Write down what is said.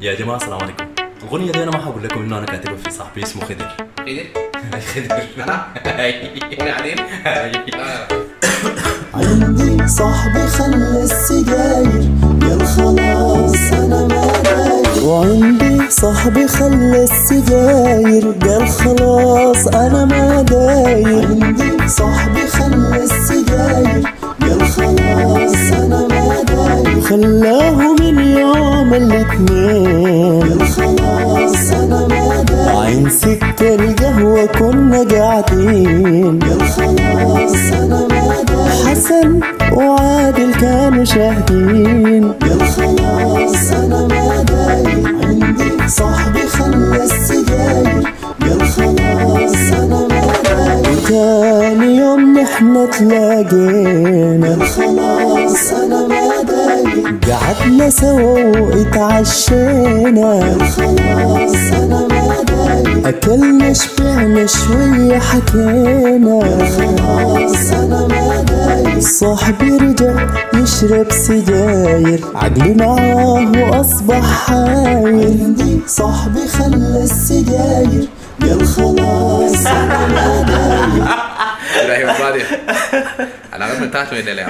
يا جماعة السلام عليكم. الأغنية دي أنا ما هقول لكم إنه أنا كاتبها في صاحبي اسمه خضر. خضر؟ خضر. أنا؟ قولي عليه؟ عندي صاحبي خلى السجاير قال خلاص أنا ما داير. وعندي صاحبي خلى السجاير قال خلاص أنا ما داير. عندي صاحبي خلى السجاير قال خلاص أنا ما داير. خلاه من يوم الاثنين قال خلاص أنا ما داير. عين سكر القهوة كنا قاعدين قال خلاص أنا ما داير. حسن وعادل كانوا شاهدين قال خلاص أنا ما داير. عندي صاحبي خلى السجاير قال خلاص أنا ما داير. وتاني يوم نحنا تلاقينا قال خلاص أنا ما داير. قعدنا سوا واتعشينا قال خلاص أنا ما داير. أكلنا شبعنا شوية حكينا قال خلاص أنا ما داير. صاحبي رجع يشرب سجاير عقلي معاه وأصبح حاير. عندي صاحبي خلى السجاير قال خلاص أنا ما داير. إبراهيم البادي، أنا غير من تحت وين اللي